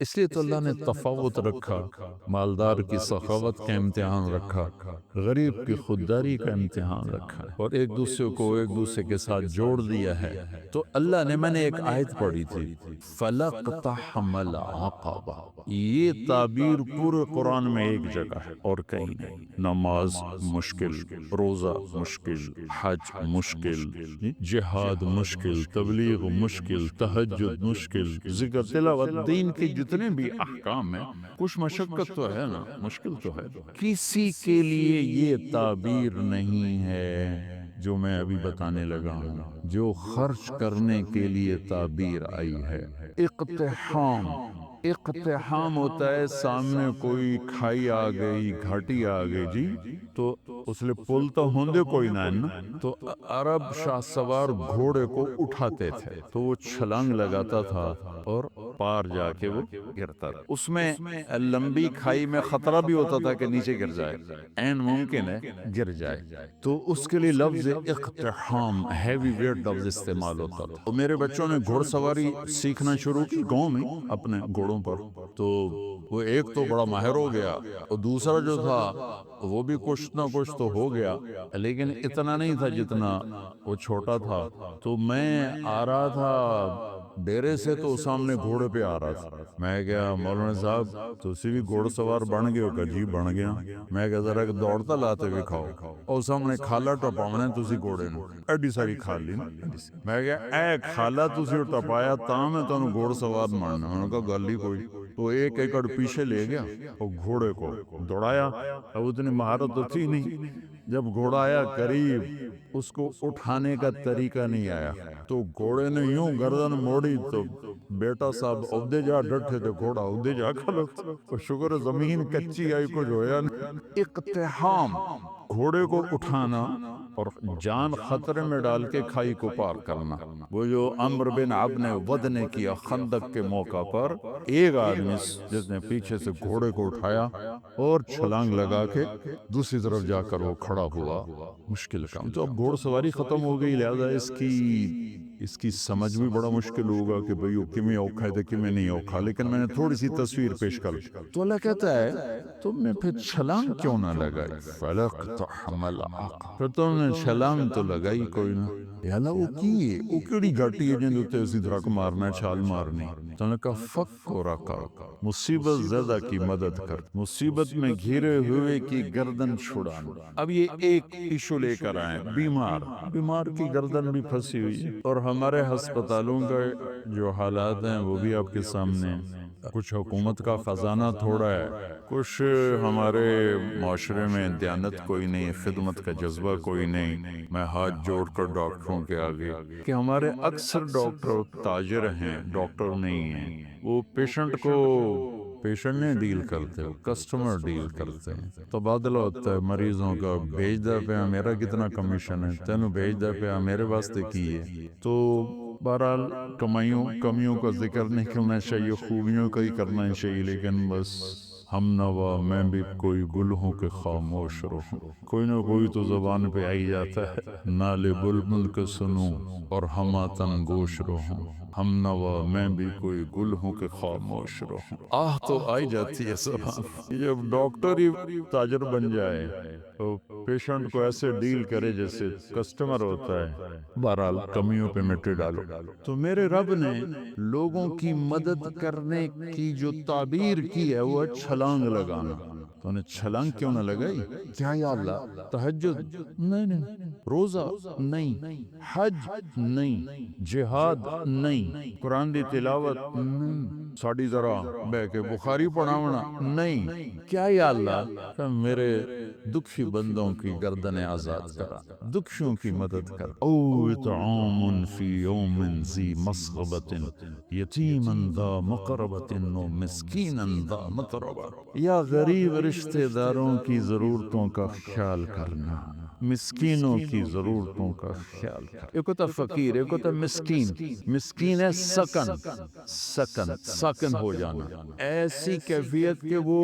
اس لیے تو اللہ نے تفاوت رکھا، مالدار کی سخاوت کا امتحان رکھا، غریب کی خودداری کا امتحان رکھا، اور ایک دوسرے کو ایک دوسرے کے ساتھ جوڑ دیا ہے۔ تو اللہ نے، میں نے ایک آیت پڑھی تھی، فَلَقْتَحَمَ الْعَقَبَةَ، یہ تعبیر پورے قرآن میں ایک جگہ ہے اور کہیں نہیں۔ نماز مشکل، روزہ مشکل، حج مشکل، جہاد مشکل، تبلیغ مشکل، تہجد مشکل، ذکر تلاوت، دین کے جتنے بھی احکام ہیں، کچھ مشقت تو ہے نا، مشکل تو ہے۔ کسی کے لیے یہ تعبیر نہیں ہے جو میں ابھی بتانے لگا ہوں، جو خرچ کرنے کے لیے تعبیر آئی ہے۔ اقتحام، اقتحام ہوتا ہے سامنے کوئی کھائی آ گئی، گھاٹی آ گئی، جی تو اس لئے پل تو ہوندے کوئی نہ نا، تو عرب شاہ سوار گھوڑے کو اٹھاتے تھے تو وہ چھلانگ لگاتا تھا اور پار جا کے وہ گرتا تھا۔ اس میں لمبی کھائی میں خطرہ بھی ہوتا تھا کہ نیچے گر جائے، این ممکن ہے گر جائے، تو اس کے لیے لفظ اقتحام، ہیوی ویٹ لفظ استعمال ہوتا تھا۔ تو میرے بچوں نے گھوڑ سواری سیکھنا شروع کی گاؤں میں اپنے گھوڑوں پر، تو وہ ایک تو بڑا ماہر ہو گیا اور دوسرا جو تھا وہ بھی کچھ نہ کچھ تو ہو گیا، لیکن اتنا نہیں تھا جتنا وہ چھوٹا تھا۔ تو میں آ رہا تھا ڈیرے سے تو سامنے گھوڑے پہ آ رہا تھا، میں کہا مولانا صاحب تسی بھی گھوڑ سوار بن گئے ہو؟ کہ جی بن گیا۔ میں کہا ذرا دوڑتا لاتے بھی کھاؤ، اور سامنے کھالا ٹپاونے تسی گھوڑے نو، ایڈی ساری کھالی نا، میں کہا اے کھالا تسی ٹپایا تاں میں تانوں گھوڑ سوار ماننا۔ میں نے کہا گل ہی کوئی۔ تو ایک ایکڑ پیچھے لے گیا اور گھوڑے کو دوڑایا، اب اتنی مہارت تو تھی نہیں، جب گھوڑا آیا قریب اس کو اٹھانے کا طریقہ نہیں آیا، تو گھوڑے نے یوں گردن موڑی تو بیٹا صاحب عہدے جا ڈٹھے تھے، گھوڑا عہدے جا کھلو، تو شکر زمین کچی آئی کچھ ہویا نہیں۔ اقتحام، گھوڑے کو اٹھانا اور جان خطرے میں ڈال کے کھائی کو پار کرنا۔ وہ جو عمر بن عبد نے ود نے کیا خندق کے موقع پر، ایک آدمی جس نے پیچھے سے گھوڑے کو اٹھایا اور چھلانگ لگا کے دوسری طرف جا کر وہ کھڑا ہوا، مشکل کام۔ تو اب گھوڑ سواری ختم ہو گئی، لہذا اس کی سمجھ بھی بڑا مشکل ہوگا کہ بھئی وہ کمی اوکھا ہے تو کمی نہیں اوکھا، لیکن میں نے تھوڑی سی تصویر پیش کر۔ تو اللہ کہتا ہے تم نے پھر چھلانگ کیوں نہ لگائی؟ فَلَقْتَحَمَ الْعَقَبَةَ، پھر تم نے چھلانگ تو لگائی کوئی نہ۔ یا اللہ وہ کی وہ کیڑی گھاٹی ہے جن دوتے اسی دھرک مارنا ہے، چھال مارنی۔ تو نے کہا فک و رقاب، مصیبت زدہ کی مدد کر، مصیبت میں گھرے ہوئے کی گردن چھڑانا۔ اب یہ ایک ایشو لے کر آئیں، بیمار کی گردن بھی پھنسی ہوئی ہے، اور ہمارے ہسپتالوں کا جو حالات ہیں وہ بھی آپ کے سامنے ہیں۔ کچھ حکومت کا خزانہ تھوڑا ہے، کچھ ہمارے معاشرے میں دیانت کوئی نہیں، خدمت کا جذبہ کوئی نہیں۔ میں ہاتھ جوڑ کر ڈاکٹروں کے آگے کہ ہمارے اکثر ڈاکٹر تاجر ہیں، ڈاکٹر نہیں ہیں۔ وہ پیشنٹ نہیں ڈیل کرتے، وہ کسٹمر ڈیل کرتے ہیں۔ تبادلہ ہوتا ہے مریضوں کا، بھیج دے پہ میرا کتنا کمیشن ہے، تینوں بھیج دے پہ میرے واسطے کی ہے۔ تو بہرحال کمیوں کا ذکر نہیں کرنا چاہیے، خوبیوں کا ہی کرنا چاہیے، لیکن بس ہم نوا میں بھی کوئی گل ہوں کہ خاموش رہوں، کوئی نہ کوئی تو زبان پہ آئی جاتا ہے، نالے بلبل کے سنوں اور ہماتن گوش رہوں، ہم نوا میں بھی کوئی گل ہوں کہ خاموش رہوں۔ آہ تو آئی جاتی ہے زبان۔ جب ڈاکٹر ہی تاجر بن جائے تو پیشنٹ کو ایسے ڈیل کرے جیسے کسٹمر ہوتا ہے، بہرحال کمیوں پہ مٹی ڈالو۔ تو میرے رب نے لوگوں کی مدد کرنے کی جو تعبیر کی ہے وہ ہے چھلانگ لگانا۔ تو نے چھلانگ کیوں نہ لگائی؟ کیا یا اللہ تہجد نہیں، روزہ نہیں، حج نہیں، جہاد نہیں، قرآن دی تلاوت نہیں، ساڑی ذرا بے کے بخاری پڑھاونا نہیں، کیا یا اللہ کہ میرے دکھی بندوں کی گردنیں آزاد کرا، دکھیوں کی مدد کر۔ او اطعام فی یوم ذی مسغبت یتیما ذا مقربت و مسکینا ذا متربہ، یا غریب رشتہ داروں کی ضرورتوں کا خیال کرنا، مسکینوں کی ضرورتوں کا خیال کر. ایک ہوتا فقیر، ایک ہوتا مسکین. مسکین ہے سکن ہو جانا، ایسی کیفیت کہ وہ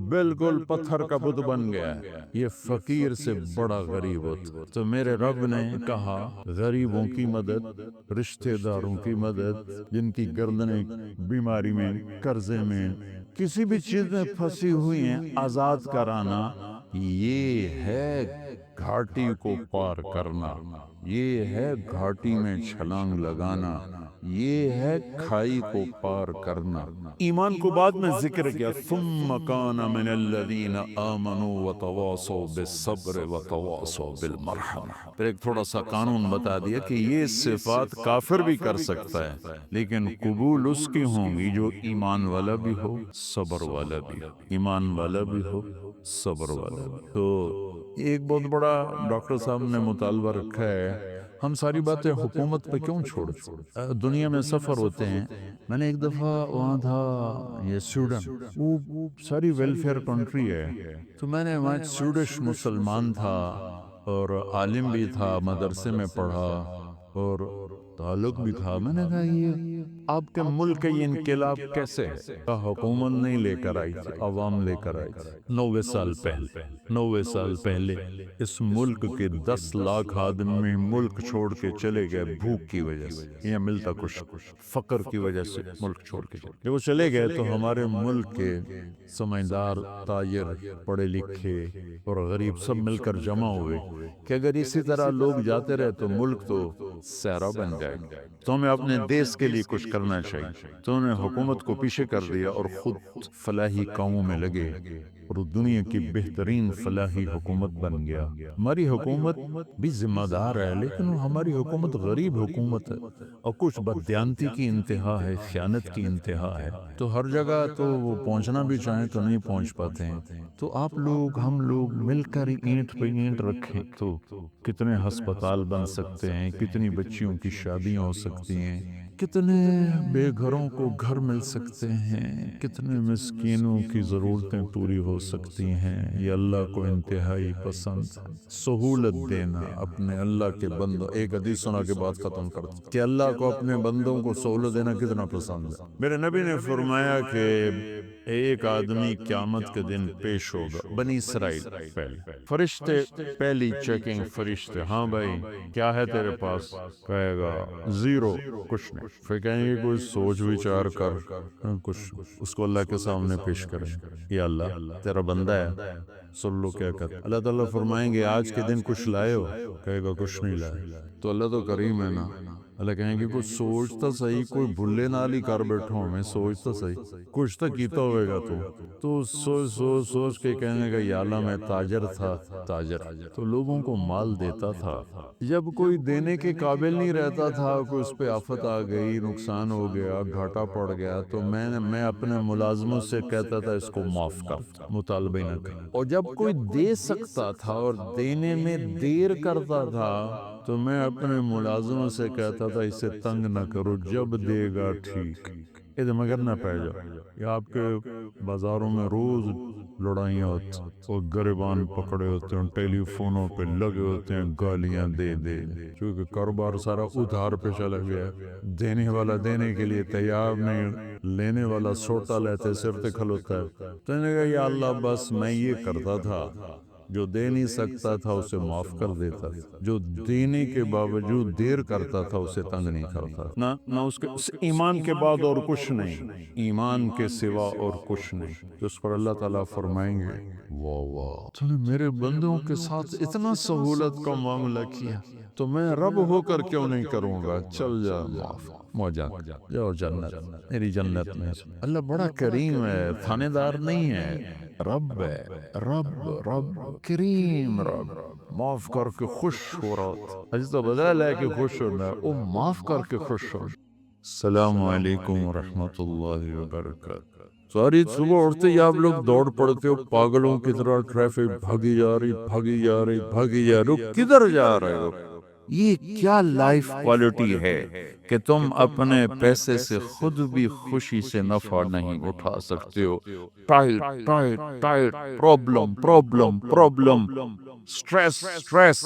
بالکل پتھر کا بت بن گیا ہے. یہ فقیر سے بڑا غریب ہوتا. تو میرے رب نے کہا غریبوں کی مدد، رشتہ داروں کی مدد، جن کی گردنیں بیماری میں، قرضے میں، کسی بھی چیز میں پھنسی ہوئی ہیں، آزاد کرانا. یہ ہے گھاٹی کو پار کرنا، یہ ہے گھاٹی میں چھلانگ لگانا، یہ ہے کھائی کو پار کرنا. ایمان کو بعد میں ذکر کیا، ثم کان من الذین آمنوا وتواصوا بالصبر وتواصوا بالمرحمہ. پھر ایک تھوڑا سا قانون بتا دیا کہ یہ صفات کافر بھی کر سکتا ہے، لیکن قبول اس کی ہوں گی جو ایمان والا بھی ہو، صبر والا بھی ہو. ایمان والا بھی ہو، صبر والا بھی. تو ایک بہت بڑا ڈاکٹر صاحب نے مطالبہ رکھا ہے، ہم ساری باتیں حکومت پہ کیوں چھوڑ؟ دنیا میں سفر ہوتے ہیں. میں نے ایک دفعہ وہاں تھا، یہ سویڈن، وہ ساری ویلفیئر کنٹری ہے. تو میں نے وہاں سویڈش مسلمان تھا اور عالم بھی تھا، مدرسے میں پڑھا اور تعلق بھی تھا. میں نے کہا یہ آپ کے ملک کا یہ انقلاب کیسے ہے؟ حکومت نہیں لے کر آئی تھی، عوام لے کر آئی تھی. 90 سال پہلے اس ملک کے 10 لاکھ آدمی ملک چھوڑ کے چلے گئے بھوک کی وجہ سے، یہ ملتا کچھ فقر کی وجہ سے ملک چھوڑ کے چلے. جب وہ چلے گئے تو ہمارے ملک کے سمجھدار، تاجر، پڑھے لکھے اور غریب سب مل کر جمع ہوئے کہ اگر اسی طرح لوگ جاتے رہے تو ملک تو صحرا بن جائے گا. تو ہمیں اپنے دیس کے لیے کچھ کرنا چاہیے. تو انہوں نے حکومت کو پیچھے کر دیا اور خود فلاحی کاموں میں لگے اور دنیا کی بہترین فلاحی حکومت بن گیا. ہماری حکومت بھی ذمہ دار ہے، لیکن ہماری حکومت غریب حکومت ہے اور کچھ بددیانتی کی انتہا ہے، خیانت کی انتہا ہے. تو ہر جگہ تو وہ پہنچنا بھی چاہیں تو نہیں پہنچ پاتے ہیں. تو آپ لوگ، ہم لوگ مل کر اینٹ پہ اینٹ رکھیں تو کتنے ہسپتال بن سکتے ہیں، کتنی بچیوں کی شادیاں ہو سکتی ہیں، کتنے بے گھروں کو گھر مل سکتے ہیں، کتنے مسکینوں کی ضرورتیں پوری ہو سکتی ہیں. یہ اللہ کو انتہائی پسند ہے. سہولت دینا اپنے اللہ کے بندوں. ایک حدیث سنا کے بعد ختم کرتا کہ اللہ کو اپنے بندوں کو سہولت دینا کتنا پسند ہے. میرے نبی نے فرمایا کہ ایک آدمی قیامت کے دن پیش ہوگا، بنی اسرائیل پہلے فرشتے، پہلی چیکنگ فرشتے، ہاں بھائی کیا ہے تیرے پاس؟ کہے گا زیرو، کچھ نہیں. پھر کہیں گے کوئی سوچ وچار کر کچھ. اس کو اللہ کے سامنے پیش کریں، یا اللہ تیرا بندہ ہے، سن لو کیا کہتا. اللہ تعالیٰ فرمائیں گے آج کے دن کچھ لائے ہو؟ کہے گا کچھ نہیں لائے. تو اللہ تو کریم ہے نا. اللہ کہیں گے کچھ سوچتا صحیح، کوئی بھلے نال ہی کر بیٹھو، میں سوچتا صحیح، کچھ تو کیتا ہوئے گا تو سوچ کے کہنے گا یا اللہ میں تاجر تھا، تاجر تو لوگوں کو مال دیتا تھا. جب کوئی دینے کے قابل نہیں رہتا تھا، کوئی اس پہ آفت آ گئی، نقصان ہو گیا، گھاٹا پڑ گیا، تو میں اپنے ملازموں سے کہتا تھا اس کو معاف کر، مطالبہ نہ کر. اور جب کوئی دے سکتا تھا اور دینے میں دیر کرتا تھا تو میں اپنے ملازموں سے کہتا تھا اسے تنگ نہ کرو، جب دے گا ٹھیک، یہ مگر نہ پہ جاؤ. یا آپ کے بازاروں میں روز لڑائیاں ہوتی، وہ گریبان پکڑے ہوتے ہیں، ٹیلی فونوں پہ لگے ہوتے ہیں، گالیاں دے دے، کیونکہ کاروبار سارا ادھار پہ چلا گیا. دینے والا دینے کے لیے تیار نہیں، لینے والا سوٹا لیتے سر تے کھلوتا ہے. تو نے کہا یا اللہ بس میں یہ کرتا تھا، جو دے نہیں سکتا تھا اسے معاف کر دیتا تھا، جو دینے کے باوجود دیر کرتا تھا اسے تنگ نہیں کرتا نہ اس کے ایمان کے بعد اور کچھ نہیں، ایمان کے سوا اور کچھ نہیں. تو اس پر اللہ تعالیٰ فرمائیں گے واہ واہ تو نے میرے بندوں کے ساتھ اتنا سہولت کا معاملہ کیا، تو میں رب ہو کر کیوں نہیں کروں گا؟ چل جا معاف، جاؤ جنت، میری جنت میں. اللہ بڑا کریم ہے، تھانے دار نہیں ہے، رب ہے، رب کریم، رب معاف کر کے خوش ہو رہا. اجی تو بدل ہے کہ خوش ہونا، وہ معاف کر کے خوش ہو. السلام علیکم ورحمۃ اللہ وبرکاتہ. ساری صبح اٹھتے ہی آپ لوگ دوڑ پڑتے ہو پاگلوں کی طرح، ٹریفک بھاگی جا رہی، کدھر جا رہے ہو؟ یہ کیا لائف کوالٹی ہے کہ تم اپنے پیسے سے خود بھی خوشی سے نفع نہیں اٹھا سکتے ہو؟ Tight tight tight, problem problem problem, stress stress,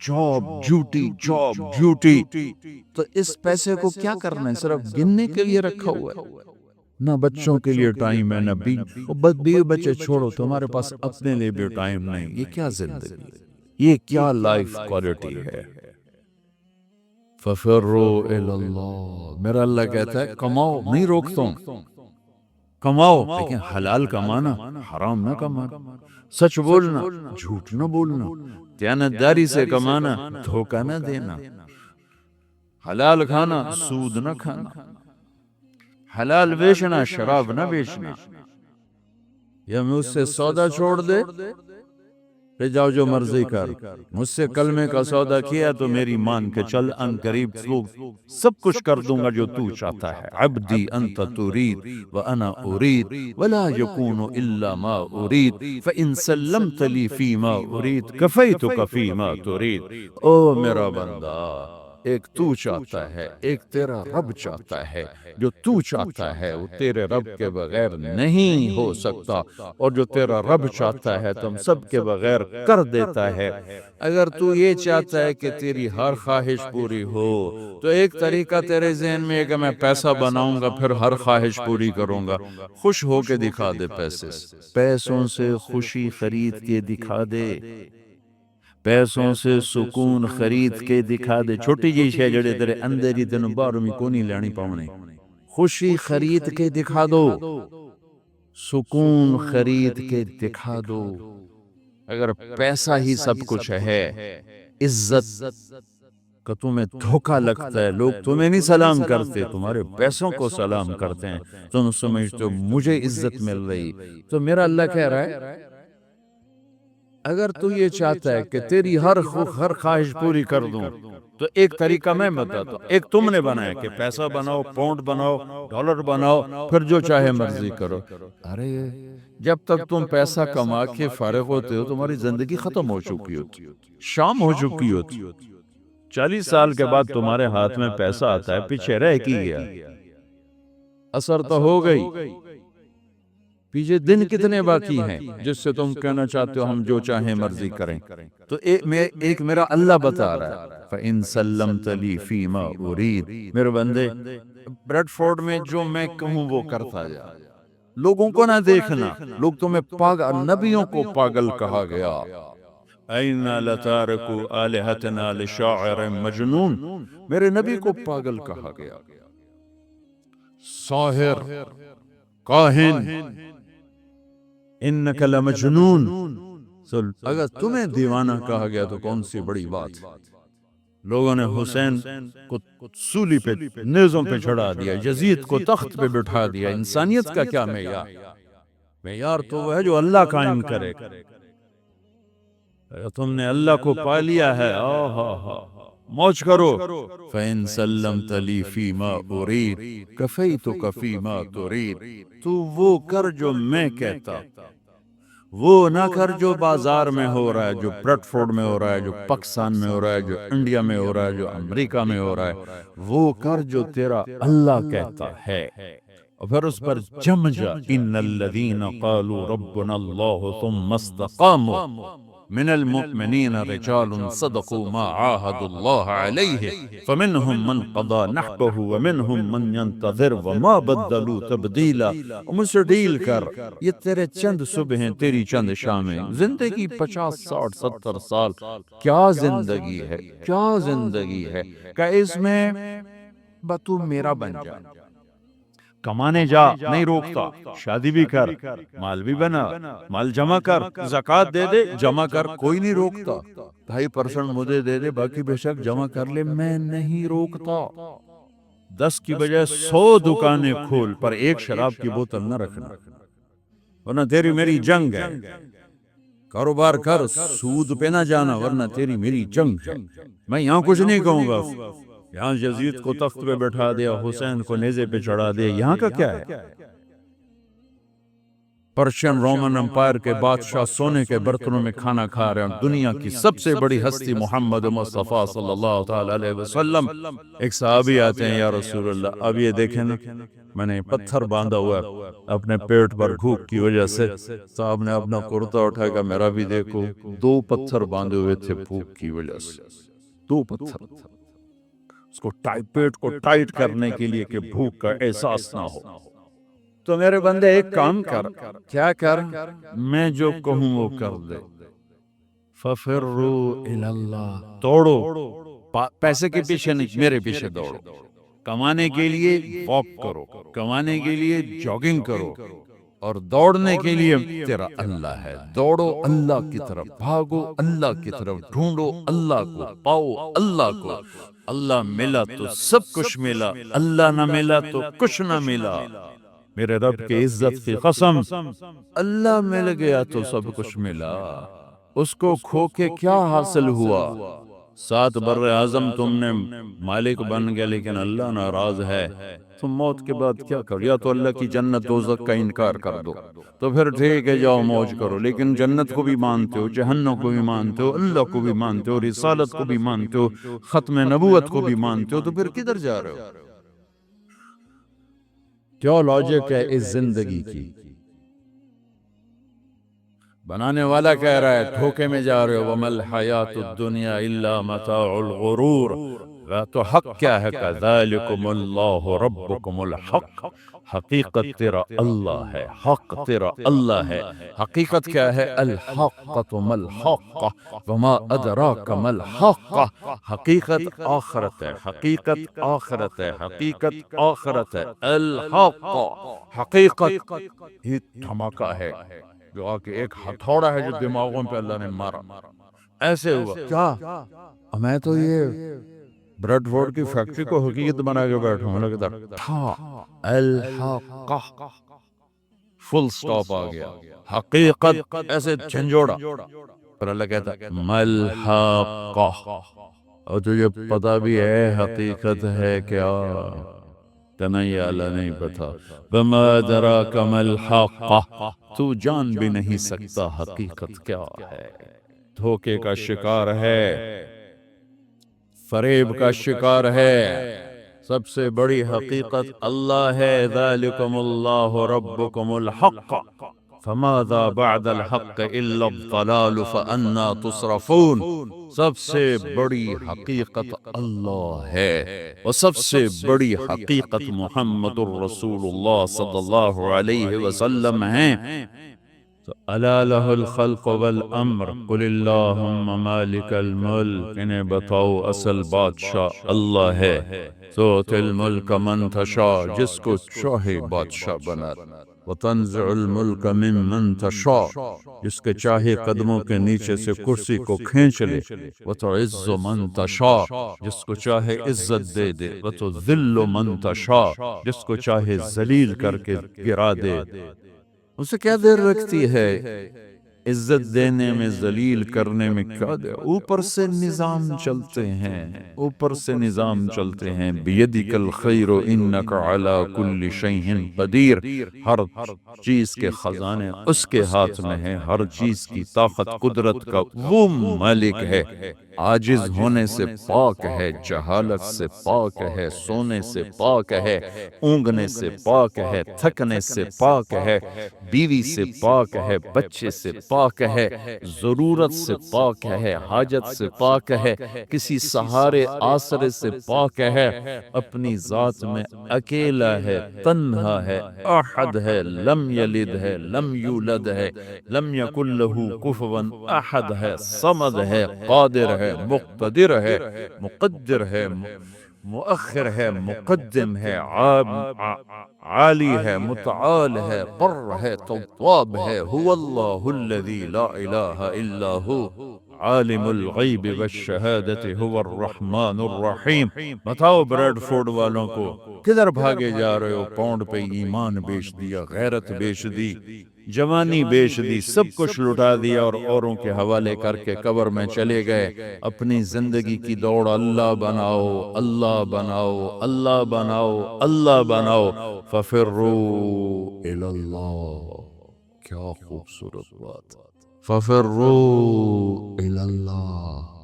job duty job duty. تو اس پیسے کو کیا کرنا ہے؟ صرف گننے کے لیے رکھا ہوا ہے. نہ بچوں کے لیے ٹائم ہے، نہ بیوی بچے چھوڑو، تمہارے پاس اپنے لیے بھی ٹائم نہیں. یہ کیا زندگی ہے؟ یہ کیا لائف کوالٹی ہے؟ فَفِرُّوا إِلَى اللَّهِ. میرا اللہ کہتا ہے کماؤ، نہیں روکتا ہوں، کماؤ لیکن حلال کمانا، حرام نہ کمانا. سچ بولنا، جھوٹ نہ بولنا، دیانتداری سے کمانا، دھوکہ نہ دینا، حلال کھانا، سود نہ کھانا، حلال بیچنا، شراب نہ بیچنا. یا مجھ سے سودا چھوڑ دے، لے جاؤ جو مرضی کر، مجھ سے کلمے کا سودا کیا تو میری مان کے چل، ان قریب تو سب کچھ کر دوں گا جو تو چاہتا ہے. عبدی انت ترید وانا ارید ولا یکون الا ما ارید فان سلمت لی فیما ارید کفیتک فیما ترید. او میرا بندہ، ایک تو چاہتا ہے، ایک تیرا رب چاہتا ہے. جو تو چاہتا ہے وہ تیرے رب کے بغیر نہیں ہو سکتا، اور جو تیرا رب چاہتا ہے تم سب کے بغیر کر دیتا ہے. اگر تو یہ چاہتا ہے کہ تیری ہر خواہش پوری ہو تو ایک طریقہ تیرے ذہن میں ہے کہ میں پیسہ بناؤں گا پھر ہر خواہش پوری کروں گا. خوش ہو کے دکھا دے پیسے سے، پیسوں سے خوشی خرید کے دکھا دے، پیسوں سے سکون خرید کے دکھا دے. چھوٹی جی شے جڑے تیرے اندر ہی تینوں باہر میں کونی لینی پاونی، خوشی خرید کے دکھا دو، سکون خرید کے دکھا دو. اگر پیسہ ہی سب کچھ ہے، عزت کا تمہیں دھوکہ لگتا ہے، لوگ تمہیں نہیں سلام کرتے، تمہارے پیسوں کو سلام کرتے ہیں، تم سمجھتے ہو مجھے عزت مل رہی. تو میرا اللہ کہہ رہا ہے اگر تو یہ چاہتا ہے کہ تیری ہر خواہش پوری کر دوں تو ایک طریقہ میں بتاتا ہوں. ایک تم نے بنایا کہ پیسہ بناؤ، پاؤنڈ بناؤ، ڈالر بناؤ، پھر جو چاہے مرضی کرو. ارے جب تک تم پیسہ کما کے فارغ ہوتے ہو تمہاری زندگی ختم ہو چکی ہوتی، شام ہو چکی ہوتی. 40 سال کے بعد تمہارے ہاتھ میں پیسہ آتا ہے، پیچھے رہ کی گیا، اثر تو ہو گئی، پیچھے دن کتنے باقی ہیں جس سے تم کہنا چاہتے ہو ہم جو چاہیں مرضی کریں. تو ایک میرا اللہ بتا رہا ہے فَإِن سَلَّمْتَ لِي فِي مَا أُرِيد. میرے بندے، بریڈ فورڈ میں جو میں کہوں وہ کرتا جا، لوگوں کو نہ دیکھنا. لوگ تمہیں پاگل، نبیوں کو پاگل کہا گیا. اَإِنَّا لَتَارِكُو آلِهَتِنَا لِشَاعِرٍ مَجْنُونٍ. میرے نبی کو پاگل کہا گیا، ساحر، کاہن، انک لمجنون. اگر تمہیں دیوانہ کہا گیا تو کون سی بڑی بات. لوگوں نے حسین کو سولی پہ، نیزوں پہ چڑھا دیا، یزید کو تخت پہ بٹھا دیا. انسانیت کا کیا معیار؟ معیار تو وہ ہے جو اللہ قائم کرے. تم نے اللہ کو پا لیا ہے، موج کرو. فَإِن سَلَّمْتَ لِي فِي مَا أُرِيد كَفَيْتُكَ فِي مَا تُرِيد. تو وہ کر جو میں کہتا، وہ نہ کر جو بازار میں ہو رہا ہے، جو بریڈ فورڈ میں ہو رہا ہے، جو پاکستان میں ہو رہا ہے، جو انڈیا میں ہو رہا ہے، جو امریکہ میں ہو رہا ہے. وہ کر جو تیرا اللہ کہتا ہے، اور پھر اس پر جم جا. ان الذین قالوا ربنا اللہ ثم استقاموا من المؤمنین رجال صدقوا ما عاهدوا اللہ علیہ فمنهم من قضى نحبه ومنهم من ينتظر وما بدلوا تبدیلا. مجھ سے ڈیل کر، یہ تیرے چند صبح ہیں، تیری چند شامیں. زندگی 50 60 70 سال، کیا زندگی ہے، کیا زندگی ہے کہ اس میں تو میرا بن جا. کمانے جا، نہیں روکتا، شادی بھی کر، مال بھی بنا، مال جمع کر، زکوٰۃ دے دے، جمع کر، کوئی نہیں روکتا. 2.5% مجھے دے دے، باقی بے شک جمع کر لے، میں نہیں روکتا. 10 کی بجائے 100 دکانیں کھول، پر ایک شراب کی بوتل نہ رکھنا، ورنہ تیری میری جنگ ہے. کاروبار کر، سود پہ نہ جانا، ورنہ تیری میری جنگ ہے. میں یہاں کچھ نہیں کہوں گا. یہاں یزید کو تخت پہ بٹھا دیا، حسین کو نیزے پہ چڑھا دیا، یہاں کا کیا ہے؟ پرشین رومن امپائر کے بادشاہ سونے کے برتنوں میں کھانا کھا رہے ہیں، دنیا کی سب سے بڑی ہستی محمد مصطفیٰ صلی اللہ تعالی علیہ وسلم. ایک صحابی آتے ہیں، یا رسول اللہ اب یہ دیکھیں نا، میں نے پتھر باندھا ہوا ہے اپنے پیٹ پر بھوک کی وجہ سے. صاحب نے اپنا کرتا اٹھا کہ میرا بھی دیکھو، 2 پتھر باندھے ہوئے تھے بھوک کی وجہ سے، 2 پتھر، اس کو پیٹ کو ٹائٹ کرنے کے لیے کہ بھوک کا احساس نہ ہو. تو میرے بندے ایک کام کر، کیا کر؟ میں جو کہوں وہ کر دے. فَفِرُّوا إِلَى اللَّهِ، دوڑو، پیسے کے پیچھے نہیں، میرے پیچھے دوڑو. کمانے کے لیے واک کرو، کمانے کے لیے جاگنگ کرو، اور دوڑنے کے لیے تیرا اللہ ہے. دوڑو اللہ کی طرف، بھاگو اللہ کی طرف، ڈھونڈو اللہ کو، پاؤ اللہ کو. اللہ ملا تو سب کچھ ملا، اللہ نہ ملا تو کچھ نہ ملا. میرے رب کی عزت کی قسم، اللہ مل گیا تو سب کچھ ملا. اس کو کھو کے کیا حاصل ہوا؟ 7 بر اعظم تم نے مالک بن گیا، لیکن اللہ ناراض ہے. تم موت کے بعد کیا کرو؟ یا تو اللہ کی جنت دوزخ کا انکار کر دو، تو پھر ٹھیک ہے جاؤ موج کرو، لیکن جنت کو بھی مانتے ہو، جہنم کو بھی مانتے ہو، اللہ کو بھی مانتے ہو، رسالت کو بھی مانتے ہو، ختم نبوت کو بھی مانتے ہو، تو پھر کدھر جا رہے ہو؟ کیا لاجک ہے اس زندگی کی؟ بنانے والا کہہ رہا ہے دھوکے میں جا رہے ہو. وَمَا الْحَيَاةُ الدُّنْيَا إِلَّا مَتَاعُ الْغُرُورِ. تو حق کیا ہے؟ كَذَلِكُمُ اللَّهُ رَبُّكُمُ الْحَقِّ. حقیقت تیرا اللہ ہے، حق تیرا اللہ ہے. حقیقت کیا ہے؟ الحقۃ ما الحق وما ادراک ما الحق. حقیقت آخرت ہے، حقیقت آخرت ہے، حقیقت آخرت ہے. الحق حقیقت ہی دھماکہ ہے، جو آ کے ایک ہتھوڑا ہے جو دماغوں پہ اللہ نے مارا. ایسے ہوا کیا؟ میں تو یہ بریڈ فورڈ کی فیکٹری کو حقیقت بنا کے بیٹھا ہوں. لگتا تھا الحق، فل سٹاپ آ گیا. حقیقت ایسے جھنجھوڑا. پر اللہ کہتا ملحق، اور تجھے پتا بھی ہے حقیقت ہے کیا؟ تنہی اللہ نہیں پتا. وما ادراک ما الحق، تو جان بھی نہیں سکتا حقیقت کیا ہے. دھوکے کا شکار ہے، فریب کا شکار ہے. سب سے بڑی حقیقت اللہ ہے. ذالکم اللہ ربکم الحق فماذا بعد الحق الا الضلال فانا تصرفون. سب سے بڑی حقیقت اللہ ہے، اور سب سے بڑی حقیقت محمد الرسول اللہ صلی اللہ علیہ وسلم ہیں. الا لہ الخلق والامر قل اللہم مالک الملک. انہیں بتاؤ اصل بادشاہ اللہ ہے. تؤتی الملک من تشاء، جس کو چاہے بادشاہ بنا. وتنزع الملک ممن تشاء، جس کے چاہے قدموں کے نیچے سے کرسی کو کھینچ لے. وتعز من تشاء، جس کو چاہے عزت دے دے. وتذل من تشاء، جس کو چاہے ذلیل کر کے گرا دے. اسے کیا دیر رکھتی ہے عزت دینے میں، ذلیل کرنے میں؟ کیا دیر؟ اوپر سے نظام چلتے ہیں، اوپر سے نظام چلتے ہیں. بیدک الخیر انک علی کل شیء قدیر. ہر چیز کے خزانے اس کے ہاتھ میں ہیں، ہر چیز کی طاقت قدرت کا وہ مالک ہے. عاجز ہونے سے پاک ہے، جہالت سے پاک ہے، سونے سے پاک ہے، اونگنے سے پاک ہے، تھکنے سے پاک ہے، بیوی سے پاک ہے، بچے سے پاک ہے، ضرورت سے پاک ہے، حاجت سے پاک ہے، کسی سہارے آسرے سے پاک ہے. اپنی ذات میں اکیلا ہے، تنہا ہے، احد ہے، لم یلد ہے، لم یولد ہے، لم یکن لہ کفوا احد ہے، صمد ہے، قادر ہے، مقتدر ہے، مقدر ہے، مؤخر ہے، مقدم ہے، عالی ہے، متعال ہے، بر ہے، تواب ہے. هو اللہ الذی لا الہ الا ہو عالم الغیب والشہادت هو الرحمن الرحیم. بتاؤ بریڈ فورڈ والوں کو، کدھر بھاگے جا رہے ہو؟ پاؤنڈ پہ ایمان بیچ دیا، غیرت بیچ دی، جوانی بیچ دی، سب کچھ لٹا دیا، اور اوروں کے حوالے کر کے قبر میں چلے گئے. اپنی زندگی کی دوڑ اللہ بناؤ، اللہ بناؤ، اللہ بناؤ، اللہ بناؤ. ففروا الی اللہ. کیا خوبصورت بات. فَفِرُّوا إِلَى اللَّهِ.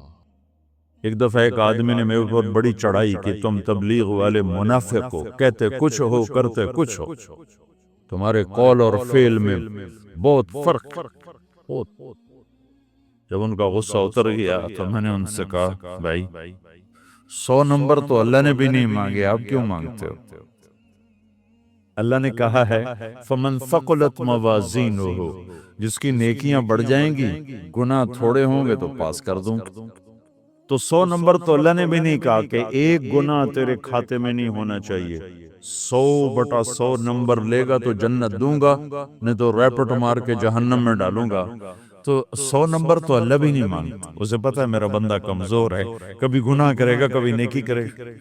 ایک دفعہ ایک آدمی نے میرے بہت بڑی چڑھائی کی، تم تبلیغ والے منافق ہو، کہتے کچھ ہو کرتے کچھ ہو، تمہارے قول اور فعل میں بہت فرق. جب ان کا غصہ اتر گیا تو میں نے ان سے کہا بھائی 100 نمبر تو اللہ نے بھی نہیں مانگے، آپ کیوں مانگتے ہو؟ اللہ نے کہا ہے فَمَنْ ثَقُلَتْ مَوَازِينُهُ، جس کی نیکیاں بڑھ جائیں گی گناہ تھوڑے ہوں گے تو پاس کر دوں. تو 100 نمبر تو اللہ نے بھی نہیں کہا کہ ایک گناہ تیرے کھاتے میں نہیں ہونا چاہیے. 100/100 نمبر لے گا تو جنت دوں گا، نہیں تو ریپٹ مار کے جہنم میں ڈالوں گا. تو 100 نمبر تو اللہ بھی نہیں مانگتا، اسے پتا ہے میرا بندہ کمزور ہے، کبھی گناہ کرے گا کبھی نیکی کرے گا.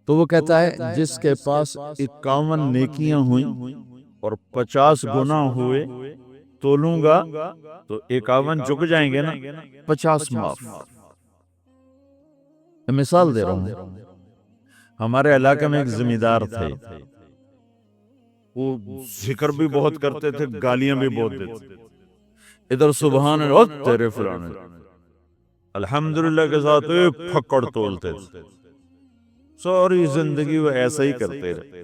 تو وہ کہتا ہے جس کے پاس 51 نیکیاں ہوئیں اور 50 گناہ ہوئے تولوں گا تو 51 جھک جائیں گے نا، 50 معاف. مثال دے رہا ہوں، ہمارے علاقے میں ایک زمیندار تھے، وہ ذکر بھی بہت کرتے تھے، گالیاں بھی بہت دیتے تھے. ادھر سبحان اللہ تیرے فلانے الحمدللہ کے ساتھ ایک پھکڑ تولتے تھے. ساری زندگی وہ ایسا ہی کرتے رہے.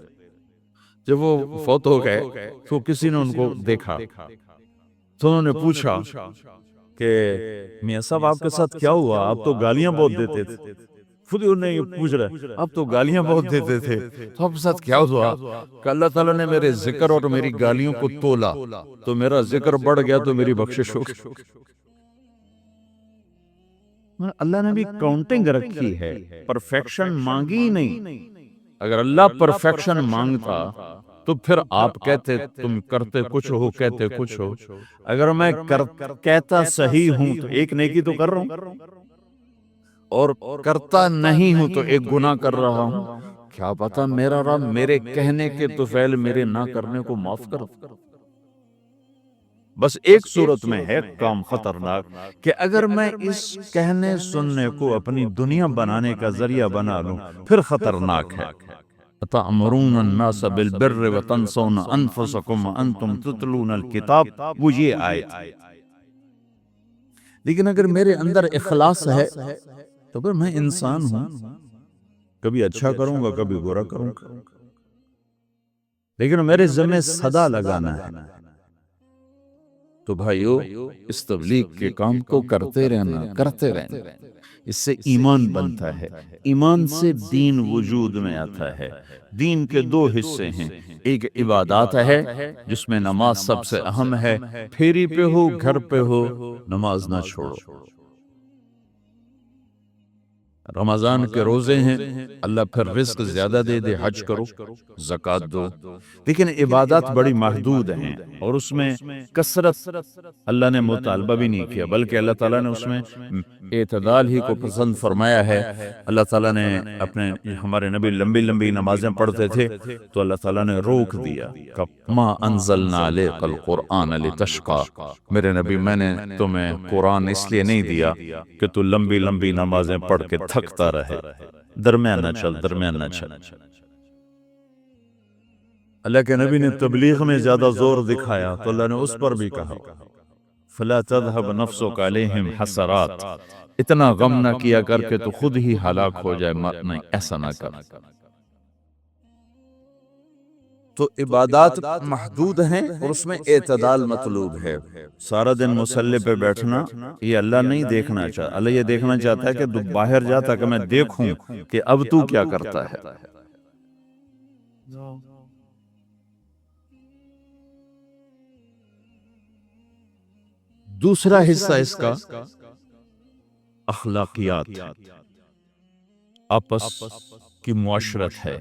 جب وہ فوت ہو گئے تو کسی نے ان کو دیکھا تو انہوں نے پوچھا کہ میاں صاحب آپ کے ساتھ کیا ہوا، آپ تو گالیاں بہت دیتے تھے. خود ہی انہیں یہ پوچھ رہے آپ تو گالیاں بہت دیتے تھے، تو آپ کے ساتھ کیا ہوا؟ کہ اللہ تعالیٰ نے میرے ذکر اور میری گالیوں کو تولا تو میرا ذکر بڑھ گیا تو میری بخشش ہو گئی. اللہ نے بھی کاؤنٹنگ رکھی ہے، پرفیکشن مانگی ہی نہیں. اگر اللہ پرفیکشن مانگتا تو پھر آپ کہتے تم کرتے کچھ ہو کہتے کچھ ہو. اگر میں کہتا صحیح ہوں تو ایک نیکی تو کر رہا ہوں، اور کرتا نہیں ہوں تو ایک گناہ کر رہا ہوں. کیا پتا میرا رب میرے کہنے کے طفیل میرے نہ کرنے کو معاف کر. بس ایک صورت میں ہے کام خطرناک کہ اگر میں اس کہنے سننے کو اپنی دنیا بنانے کا ذریعہ بنا لوں پھر خطرناک ہے. تأمرون الناس بالبر وتنسون انفسکم وانتم تتلون الکتاب، وہ یہ آیت. لیکن اگر میرے اندر اخلاص ہے تو پھر میں انسان ہوں، کبھی اچھا کروں گا کبھی برا کروں گا، لیکن میرے ذمہ صدا لگانا ہے. تو بھائیو اس تبلیغ کے کام کو کرتے رہنا. اس سے ایمان بنتا ہے، ایمان سے دین وجود میں آتا ہے. دین کے 2 حصے ہیں، ایک عبادات ہے جس میں نماز سب سے اہم ہے. پھیری پہ ہو گھر پہ ہو نماز نہ چھوڑو. رمضان کے روزے ہیں، اللہ پھر رزق زیادہ دے دے، حج کرو، زکوٰۃ دو. لیکن عبادات بڑی محدود ہیں اور اس میں کثرت اللہ نے مطالبہ بھی نہیں کیا، بلکہ اللہ تعالیٰ نے اس میں اعتدال ہی کو پسند فرمایا ہے. اللہ تعالیٰ نے اپنے ہمارے نبی لمبی لمبی نمازیں پڑھتے تھے تو اللہ تعالیٰ نے روک دیا کہ ما انزلنا علیک القرآن لتشقی، میرے نبی میں نے تمہیں قرآن اس لیے نہیں دیا کہ تو لمبی لمبی نمازیں پڑھ کے تھکتا رہے. درمیان نہ چل. اللہ کے نبی نے تبلیغ میں زیادہ زور دکھایا تو اللہ نے اس پر بھی کہا فلا تذهب نفسك علیہم حسرات، اتنا غم نہ کیا کر کے تو خود ہی ہلاک ہو جائے. نہیں، ایسا نہ کر. تو عبادات محدود ہیں اور اس میں اعتدال مطلوب ہے. سارا دن مصلی پہ بیٹھنا یہ اللہ نہیں دیکھنا چاہتا. اللہ یہ دیکھنا چاہتا ہے کہ تو باہر جا تاکہ میں دیکھوں کہ اب تو کیا کرتا ہے. دوسرا حصہ اس کا اخلاقیات، آپس کی معاشرت ہے.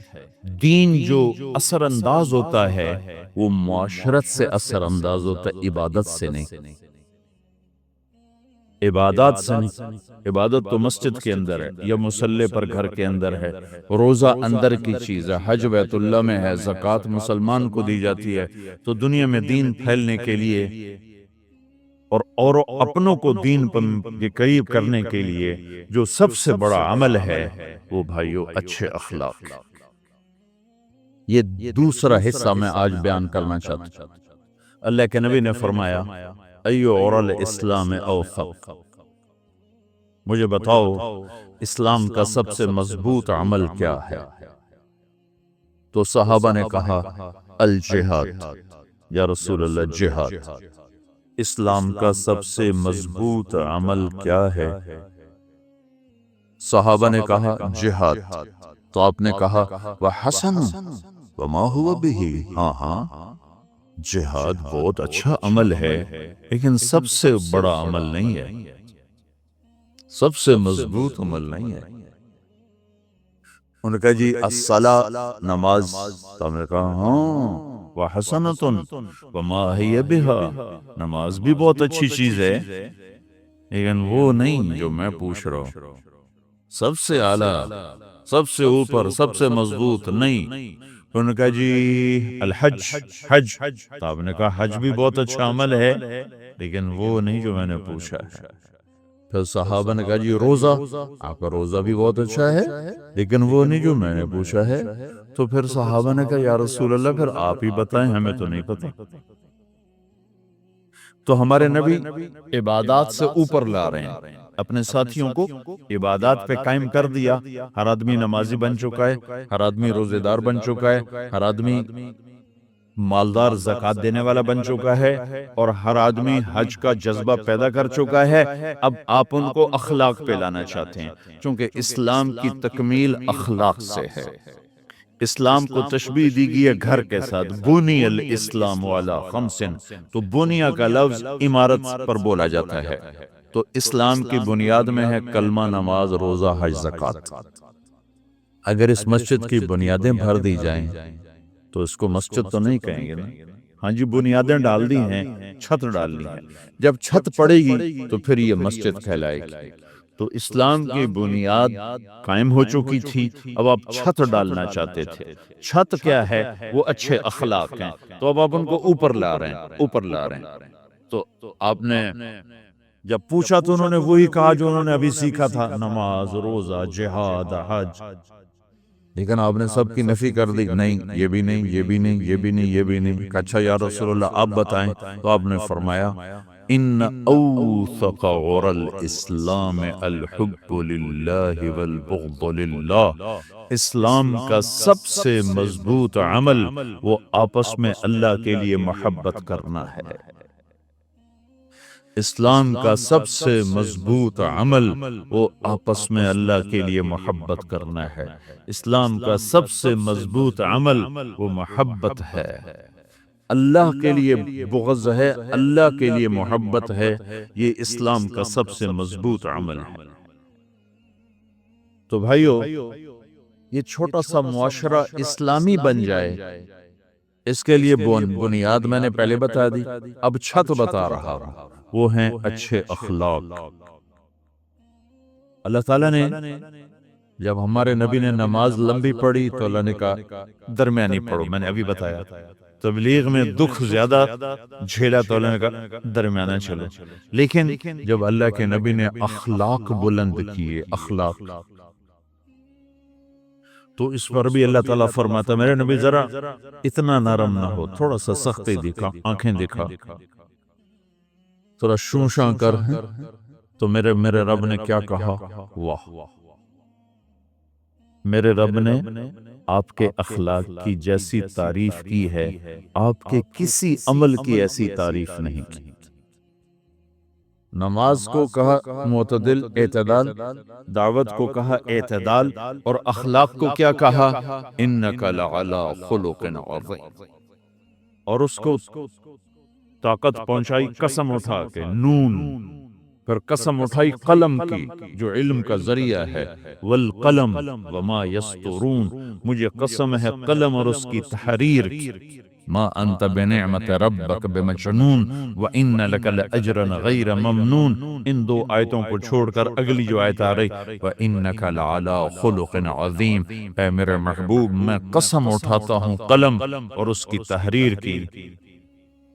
دین جو اثر انداز ہوتا ہے وہ معاشرت سے اثر انداز ہوتا ہے، عبادت سے نہیں. عبادات سے نہیں. عبادت تو مسجد کے اندر ہے یا مصلی پر گھر کے اندر ہے، روزہ اندر کی چیز ہے، حج بیت اللہ میں ہے، زکوٰۃ مسلمان کو دی جاتی ہے. تو دنیا میں دین پھیلنے کے لیے اور اپنوں کو دین کے قریب کرنے کے لیے جو سب سے بڑا عمل ہے وہ بھائیو اچھے اخلاق. یہ دوسرا حصہ میں آج بیان کرنا چاہتا ہوں۔ اللہ کے نبی نے فرمایا ایو عرل اسلام اوثق، مجھے بتاؤ اسلام کا سب سے مضبوط عمل کیا ہے؟ تو صحابہ نے کہا الجہاد، یا رسول اللہ جہاد، اسلام کا سب سے مضبوط عمل کیا ہے؟ صحابہ نے کہا جہاد، تو آپ نے کہا وحسن وما هو به، ہاں ہاں جہاد بہت اچھا عمل ہے لیکن سب سے بڑا عمل نہیں ہے، سب سے مضبوط عمل نہیں ہے۔ انہوں نے کہا جی الصلاۃ، نماز، تو ہم نے کہا ہاں وحسنۃ وما ہی بہا، نماز بھی بہت اچھی چیز ہے لیکن وہ نہیں جو میں پوچھ رہا ہوں، سب سے اعلیٰ، سب سے اوپر، سب سے مضبوط نہیں۔ انہوں نے کہا جی الحج، حج، تو آپ نے کہا حج بھی بہت اچھا عمل ہے لیکن وہ نہیں جو میں نے پوچھا ہے۔ پھر صحابہ نے کہا جی روزہ، آپ کا روزہ بھی بہت اچھا ہے لیکن وہ نہیں جو میں نے پوچھا ہے۔ تو پھر صحابہ نے کہا یا رسول اللہ پھر آپ ہی بتائیں، ہمیں تو نہیں پتہ۔ تو ہمارے نبی عبادات سے اوپر لا رہے ہیں، اپنے ساتھیوں کو عبادات پہ قائم کر دیا۔ ہر آدمی نمازی بن چکا ہے، ہر آدمی روزے دار بن چکا ہے، ہر آدمی مالدار زکوٰۃ دینے والا بن چکا ہے، اور ہر آدمی حج کا جذبہ پیدا کر چکا ہے۔ اب آپ ان کو اخلاق پہ لانا چاہتے ہیں، چونکہ اسلام کی تکمیل اخلاق سے ہے۔ اسلام کو تشبیہ دی گئی ہے گھر کے ساتھ، بنی الاسلام علی خمس، تو بنیہ کا لفظ عمارت پر بولا جاتا ہے، تو اسلام کی بنیاد میں ہے کلمہ، نماز، روزہ، حج، زکوٰۃ۔ اگر اس مسجد کی بنیادیں بھر دی جائیں تو اس کو مسجد تو نہیں کہیں گے نا، ہاں جی بنیادیں ڈال دی ہیں، چھت ڈالنی ہے، جب چھت پڑے گی تو پھر یہ مسجد کہلائے گی۔ تو اسلام کی بنیاد قائم ہو چکی تھی، اب آپ چھت ڈالنا چاہتے تھے۔ چھت کیا ہے؟ وہ اچھے اخلاق ہیں، تو اب آپ ان کو اوپر لا رہے ہیں، اوپر لا رہے ہیں۔ تو آپ نے جب پوچھا تو انہوں نے وہی کہا جو انہوں نے ابھی سیکھا تھا، نماز، روزہ، جہاد، حج، لیکن آپ نے سب کی نفی کر دی، نہیں یہ بھی نہیں، یہ بھی نہیں، یہ بھی نہیں، یہ بھی نہیں۔ اچھا یا رسول اللہ آپ بتائیں، تو آپ نے فرمایا ان اوثق عرى الاسلام الحب للہ والبغض للہ، اسلام کا سب سے مضبوط عمل وہ آپس میں اللہ کے لیے محبت کرنا ہے۔ اسلام کا سب سے مضبوط عمل وہ آپس میں اللہ کے لیے محبت کرنا ہے۔ اسلام کا سب سے مضبوط عمل وہ محبت ہے، اللہ کے لیے بغض ہے، اللہ کے لیے محبت ہے، یہ اسلام کا سب سے مضبوط عمل ہے۔ تو بھائیو، یہ چھوٹا سا معاشرہ اسلامی بن جائے، اس کے لیے بنیاد میں نے پہلے بتا دی، اب چھت بتا رہا ہوں، وہ ہیں اچھے اخلاق۔ اللہ تعالیٰ نے جب ہمارے نبی نے نماز لمبی پڑھی تو اللہ نے کہا درمیانی پڑھو، میں نے ابھی بتایا۔ تبلیغ میں دکھ زیادہ جھیلا تو اللہ نے کہا درمیانہ چلو، لیکن جب اللہ کے نبی نے اخلاق بلند کیے، اخلاق، تو اس پر بھی اللہ تعالیٰ فرماتا میرے نبی ذرا اتنا نرم نہ ہو، تھوڑا سا سختی دکھا، آنکھیں دکھا، تھوڑا شوں شاں کر۔ تو میرے رب نے کیا کہا؟ واہ، میرے رب نے آپ کے اخلاق کی جیسی تعریف کی ہے، آپ کے کسی عمل کی ایسی تعریف نہیں کی۔ نماز کو کہا معتدل، اعتدال، دعوت کو کہا اعتدال، اور اخلاق کو کیا کہا؟ انک لعلی خلق عظیم، اور اس کو طاقت پہنچائی قسم اٹھا کے، نون، پھر قسم اٹھائی قلم کی جو علم کا ذریعہ ہے، والقلم وما یسطرون، مجھے قسم ہے قلم اور اس کی تحریر کی، ما انت بنعمت ربک بمجنون وان لک لاجرا غیر ممنون۔ ان دو آیتوں کو چھوڑ کر اگلی جو آیت آ رہی وانک لعلی خلق عظیم، اے میرے محبوب میں قسم اٹھاتا ہوں قلم اور اس کی تحریر کی،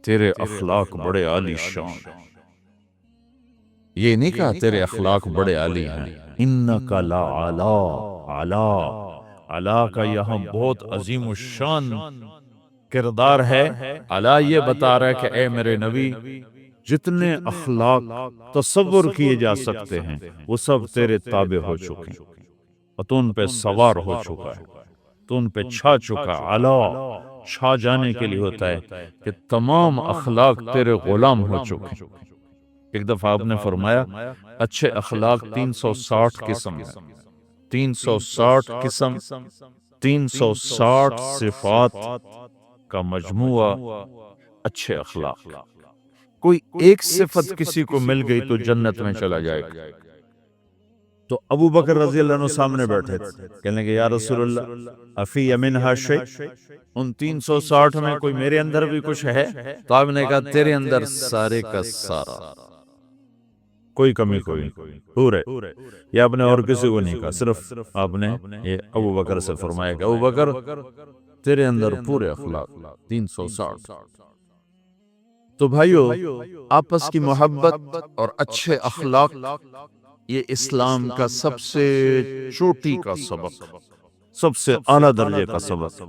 تیرے اخلاق بڑے عالی شان۔ یہ نہیں کہا تیرے اخلاق بڑے عالی ہیں، انک لعلی، علا، علا کا یہاں بہت عظیم الشان کردار ہے۔ علا یہ بتا رہا ہے کہ اے میرے نبی، جتنے اخلاق تصور کیے جا سکتے ہیں وہ سب تیرے تابع ہو چکے ہیں، اور تو ان پہ سوار ہو چکا ہے، تو ان پہ چھا چکا۔ علا چھا جانے کے لیے ہوتا ہے کہ تمام اخلاق تیرے غلام ہو چکے ہیں۔ ایک دفعہ آپ نے فرمایا اچھے اخلاق 360 قسم ہیں، 360 قسم، 360 صفات کا مجموعہ اچھے اخلاق۔ کوئی ایک صفت کسی کو مل گئی تو جنت میں چلا جائے گا۔ تو ابو بکر رضی اللہ عنہ سامنے بیٹھے تھے، کہنے کہ یا رسول اللہ افی منہا شیء، ان 360 میں کوئی میرے اندر بھی کچھ ہے؟ تو آپ نے کہا تیرے اندر سارے کا سارا، کوئی کمی کوئی پورے۔ یہ آپ نے اور کسی کو نہیں کہا، صرف آپ نے یہ ابو بکر سے فرمایا کہ ابو بکر تیرے اندر پورے اخلاق 360۔ تو بھائیو، آپس کی محبت اور اچھے اخلاق یہ اسلام کا سب سے چوٹی کا سبق، سب سے اعلیٰ درجے کا سبق۔